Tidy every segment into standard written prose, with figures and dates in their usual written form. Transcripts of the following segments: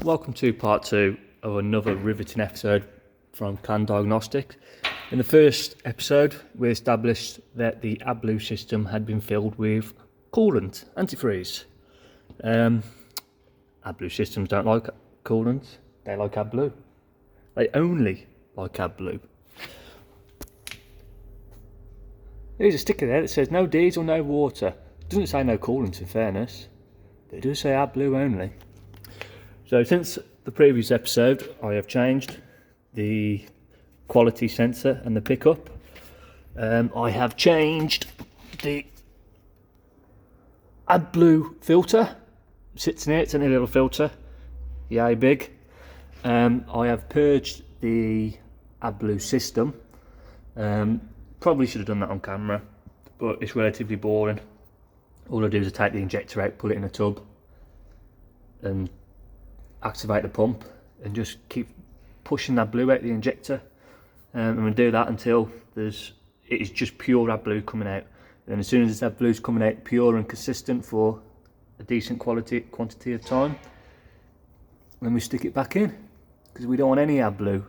Welcome to part 2 of another riveting episode from Can Diagnostics. In the first episode, we established that the AdBlue system had been filled with coolant, antifreeze. AdBlue systems don't like coolant, they like AdBlue. They only like AdBlue. There's a sticker there that says no diesel, no water. It doesn't say no coolant in fairness, but it does say AdBlue only. So since the previous episode, I have changed the quality sensor and the pickup. I have changed the AdBlue filter. It sits in here, it's only a little filter, yay big. I have purged the AdBlue system. Probably should have done that on camera, but it's relatively boring. All I do is take the injector out, put it in a tub, and activate the pump, and just keep pushing AdBlue out the injector. I'm going to do that until it is just pure AdBlue coming out. And as soon as this AdBlue is coming out pure and consistent for a decent quantity of time, then we stick it back in, because we don't want any AdBlue.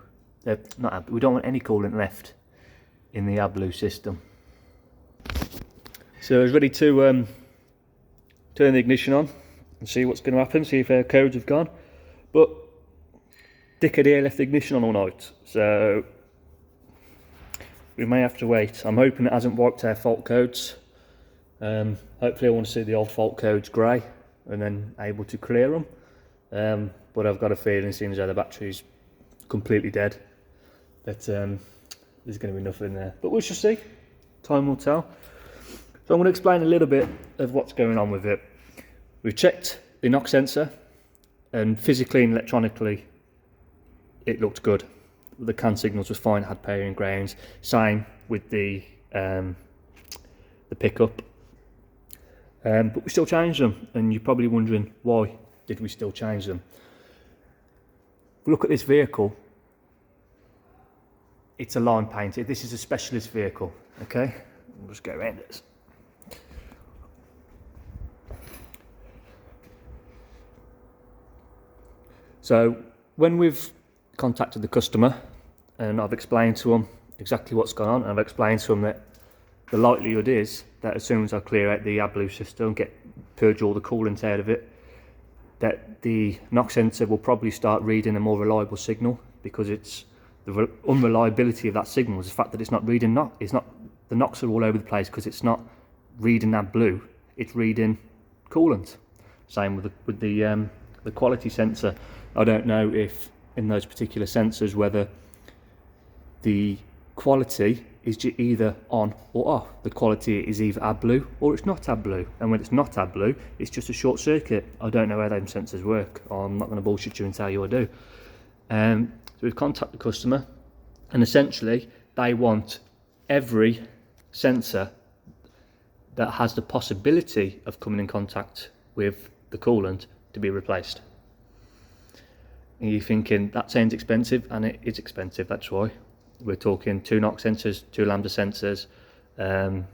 We don't want any coolant left in the AdBlue system. So I was ready to turn the ignition on and see what's going to happen, see if our codes have gone. But dickhead here left the ignition on all night, so we may have to wait. I'm hoping it hasn't wiped our fault codes. Hopefully I want to see the old fault codes grey and then able to clear them. But I've got a feeling, seeing as how the battery's completely dead, that there's going to be nothing there. But we shall see. Time will tell. So I'm going to explain a little bit of what's going on with it. We've checked the knock sensor, and physically and electronically it looked good. The CAN signals was fine, had pairing grounds. Same with the pickup. But we still changed them, and you're probably wondering, why did we still change them? If we look at this vehicle, it's a line painted. This is a specialist vehicle, okay? We'll just go around this. So when we've contacted the customer and I've explained to them exactly what's gone on, and I've explained to them that the likelihood is that as soon as I clear out the AdBlue system, purge all the coolant out of it, that the knock sensor will probably start reading a more reliable signal, because it's the unreliability of that signal is the fact that it's not reading the knocks are all over the place, because it's not reading AdBlue, it's reading coolant. Same with the quality sensor. I don't know if in those particular sensors whether the quality is either on or off. The quality is either AdBlue or it's not AdBlue, and when it's not AdBlue, it's just a short circuit. I don't know how those sensors work. I'm not going to bullshit you and tell you I do. So we've contacted the customer, and essentially they want every sensor that has the possibility of coming in contact with the coolant to be replaced. And you're thinking, that sounds expensive, and it is expensive. That's why we're talking 2 knock sensors, 2 lambda sensors. There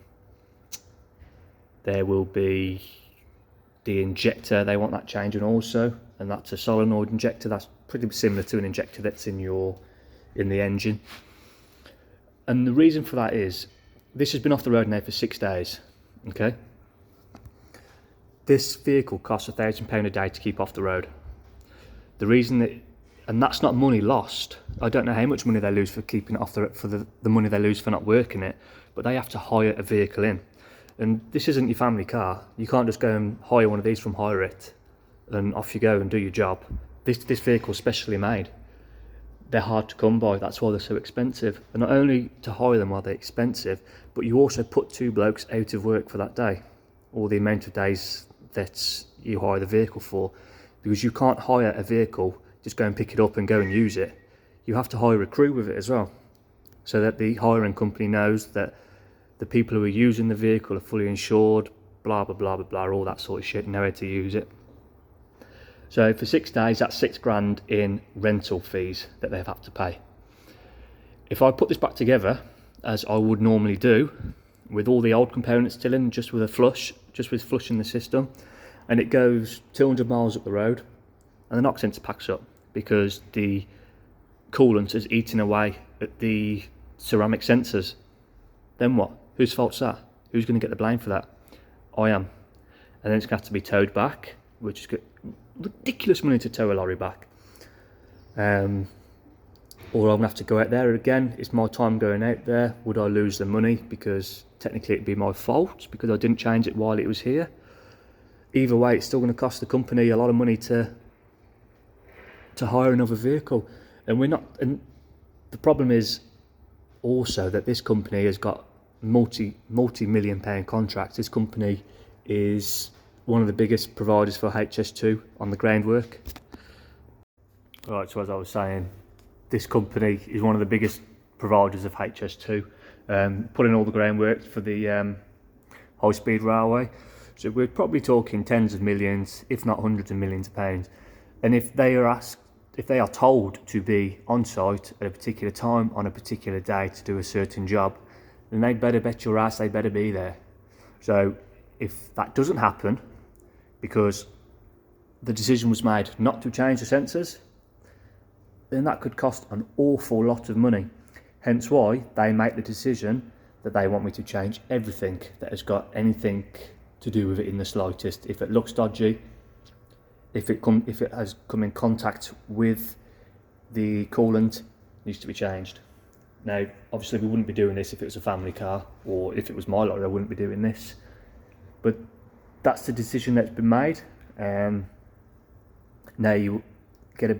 will be the injector, they want that changing also, and that's a solenoid injector. That's pretty similar to an injector that's in the engine. And the reason for that is, this has been off the road now for 6 days, okay? This vehicle costs £1,000 a day to keep off the road. The reason that, and that's not money lost. I don't know how much money they lose for keeping it off for the money they lose for not working it, but they have to hire a vehicle in. And this isn't your family car. You can't just go and hire one of these from Hire It and off you go and do your job. This vehicle's specially made. They're hard to come by, that's why they're so expensive. And not only to hire them are they expensive, but you also put 2 blokes out of work for that day, or the amount of days that you hire the vehicle for. Because you can't hire a vehicle, just go and pick it up and go and use it. You have to hire a crew with it as well, so that the hiring company knows that the people who are using the vehicle are fully insured, blah, blah, blah, blah, blah, all that sort of shit, know how to use it. So for 6 days, that's £6,000 in rental fees that they've had to pay. If I put this back together, as I would normally do, with all the old components still in, just with flushing the system, and it goes 200 miles up the road, and the knock sensor packs up because the coolant is eating away at the ceramic sensors. Then what? Whose fault's that? Who's going to get the blame for that? I am. And then it's going to have to be towed back, which is ridiculous money to tow a lorry back. Or I'm going to have to go out there again. It's my time going out there. Would I lose the money? Because technically it'd be my fault because I didn't change it while it was here. Either way, it's still going to cost the company a lot of money to hire another vehicle. And we're not. And the problem is also that this company has got multi-million pound contracts. This company is one of the biggest providers for HS2 on the groundwork. Right, so as I was saying, this company is one of the biggest providers of HS2, putting all the groundwork for the high-speed railway. So we're probably talking tens of millions, if not hundreds of millions of pounds. And if they are told to be on site at a particular time on a particular day to do a certain job, then they better bet your ass they better be there. So if that doesn't happen, because the decision was made not to change the sensors, then that could cost an awful lot of money. Hence why they make the decision that they want me to change everything that has got anything to do with it in the slightest. If it looks dodgy, if it has come in contact with the coolant, it needs to be changed. Now, obviously we wouldn't be doing this if it was a family car, or if it was my lorry, I wouldn't be doing this. But that's the decision that's been made. Now you get a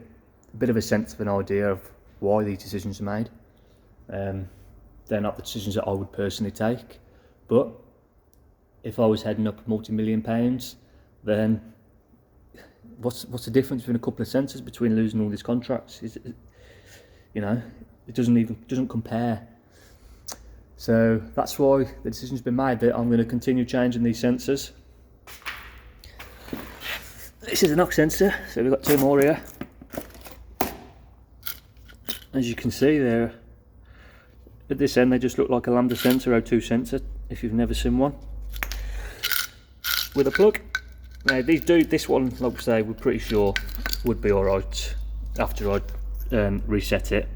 bit of a sense of an idea of why these decisions are made. They're not the decisions that I would personally take, but if I was heading up multi-million pounds, then what's the difference between a couple of sensors between losing all these contracts? It doesn't compare. So that's why the decision's been made that I'm going to continue changing these sensors. This is a knock sensor, so we've got two more here. As you can see there, at this end they just look like a lambda sensor, O2 sensor, if you've never seen one, with a plug. Now this one, like I say, we're pretty sure would be alright after I reset it.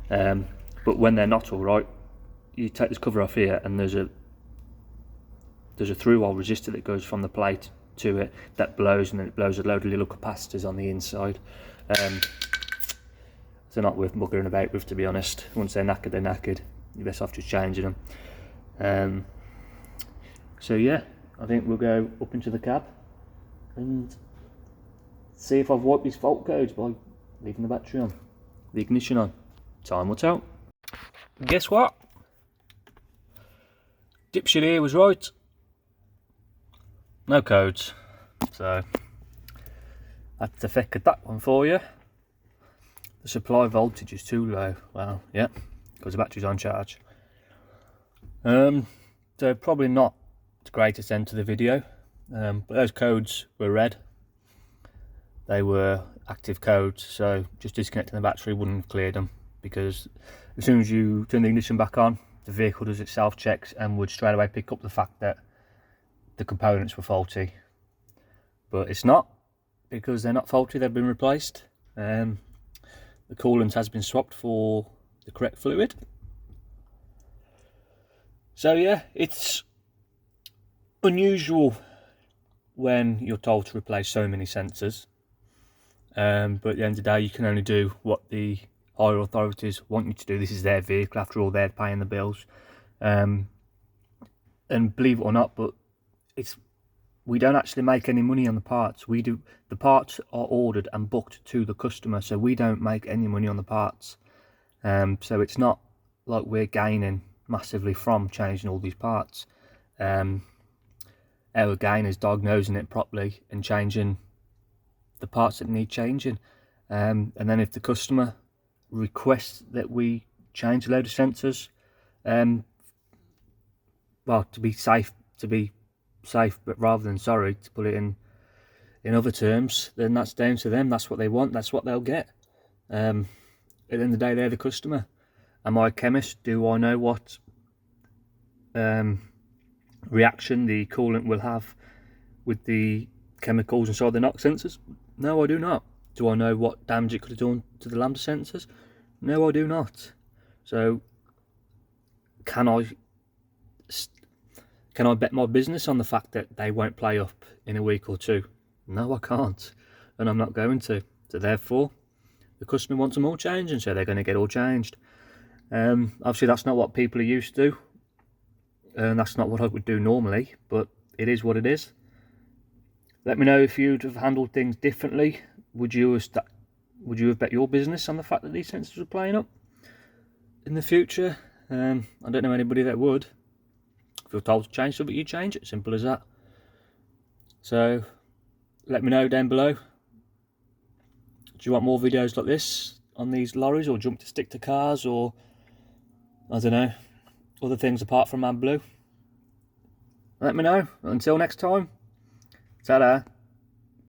But when they're not alright, you take this cover off here and there's a through-hole resistor that goes from the plate to it that blows, and then it blows a load of little capacitors on the inside. They're not worth mugging about with, to be honest. Once they're knackered, they're knackered. You're best off just changing them. So yeah, I think we'll go up into the cab and see if I've wiped these fault codes by leaving the battery on, the ignition on. Time will tell. Guess what? Dipshit here was right. No codes. So that's the feck of that one for you. The supply voltage is too low. Well, yeah, because the battery's on charge. So probably not the greatest end to the video, but those codes were red. They were active codes, so just disconnecting the battery wouldn't have cleared them, because as soon as you turn the ignition back on, the vehicle does its self checks and would straight away pick up the fact that the components were faulty. But it's not, because they're not faulty, they've been replaced. The coolant has been swapped for the correct fluid. So yeah, it's unusual when you're told to replace so many sensors. But at the end of the day, you can only do what the higher authorities want you to do. This is their vehicle, after all, they're paying the bills. And believe it or not, but we don't actually make any money on the parts. We do. The parts are ordered and booked to the customer, so we don't make any money on the parts. So it's not like we're gaining massively from changing all these parts. Our gain is diagnosing it properly and changing the parts that need changing. And then if the customer requests that we change a load of sensors, well, to be safe, but rather than sorry, to put it in other terms, then that's down to them. That's what they want, that's what they'll get. At the end of the day, they're the customer. Am I a chemist? Do I know what reaction the coolant will have with the chemicals inside the knock sensors? No, I do not. Do I know what damage it could have done to the lambda sensors? No, I do not. So can I bet my business on the fact that they won't play up in a week or two? No, I can't, and I'm not going to. So therefore, the customer wants them all changed, and so they're going to get all changed. Obviously, that's not what people are used to, and that's not what I would do normally, but it is what it is. Let me know if you'd have handled things differently. Would you have bet your business on the fact that these sensors were playing up in the future? I don't know anybody that would. If you're told to change something, you change it. Simple as that. So let me know down below. Do you want more videos like this on these lorries, or jump to stick to cars, or I don't know, other things apart from AdBlue? Let me know. Until next time, ta-da.